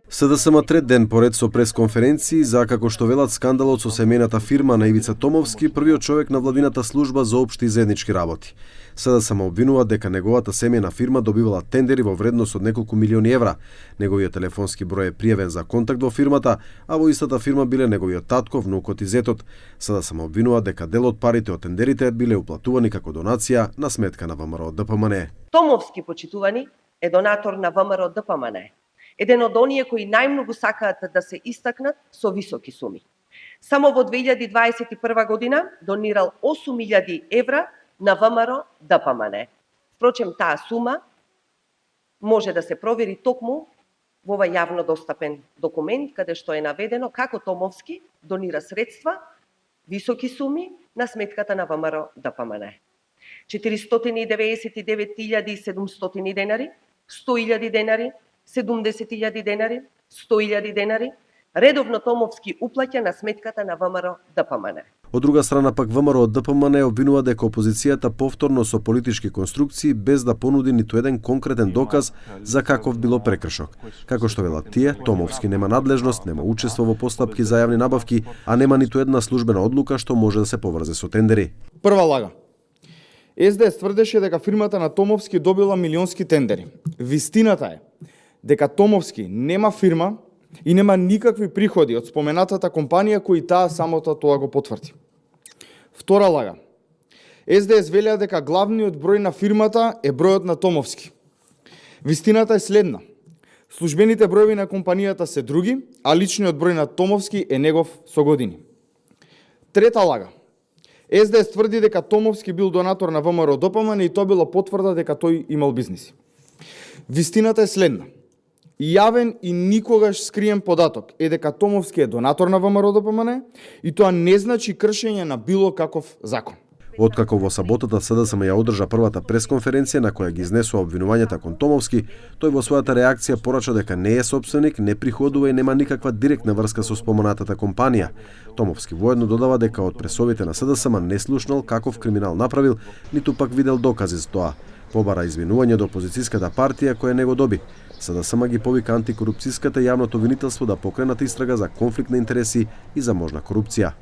СДСМ трет ден поред со пресконференции за, како што велат, скандалот со семејната фирма на Ивица Томовски, првиот човек на владината служба за општи и заеднички работи. СДСМ обвинува дека неговата семејна фирма добивала тендери во вредност од неколку милиони евра. Неговиот телефонски број е пријавен за контакт во фирмата, а во истата фирма биле неговиот татко, внукот и зетот. СДСМ обвинува дека дел од парите од тендерите биле уплатувани како донација на сметка на ВМРО ДПМН. Томовски, почитувани, е донатор на ВМРО ДПМН. Еден од оние кои најмногу сакаат да се истакнат со високи суми. Само во 2021 година донирал 8.000 евра на ВМРО ДПМН. Впрочем, таа сума може да се провери токму во овој јавно достапен документ, каде што е наведено како Томовски донира средства, високи суми, на сметката на ВМРО ДПМН. 499.700 денари, 100.000 денари, 70.000 денари, 100.000 денари, редовно Томовски уплаќа на сметката на ВМРО ДПМН. Од друга страна пак ВМРО ДПМН обвинува дека опозицијата повторно со политички конструкции без да понуди ниту еден конкретен доказ за каков било прекршок. Како што велат тие, Томовски нема надлежност, нема учество во постапки за јавни набавки, а нема ниту една службена одлука што може да се поврзе со тендери. Прва лага. СДС тврдеше дека фирмата на Томовски добила милионски тендери. Вистината е дека Томовски нема фирма и нема никакви приходи од споменатата компанија кои таа самото тоа го потврди. Втора лага. СДС велеа дека главниот број на фирмата е бројот на Томовски. Вистината е следна. Службените броеви на компанијата се други, а личниот број на Томовски е негов со години. Трета лага. СДС тврди дека Томовски бил донатор на ВМРО ДПМН и тоа било потврда дека тој имал бизниси. Вистината е следна. Јавен и никогаш скриен податок е дека Томовски е донатор на ВМРО ДПМН и тоа не значи кршење на било каков закон. Откако во саботата СДСМ ја одржа првата пресконференција на која ги изнесува обвинувањата кон Томовски, тој во својата реакција порача дека не е сопственик, не приходува и нема никаква директна врска со споменатата компанија. Томовски воедно додава дека од пресовите на СДСМ не слушнал каков криминал направил, ниту пак видел докази за тоа. Побара извинување до опозицијската партија која не го доби. СДСМ ги повика антикорупцијската јавното обвинителство да покренат истрага за конфликт на интереси и за можна корупција.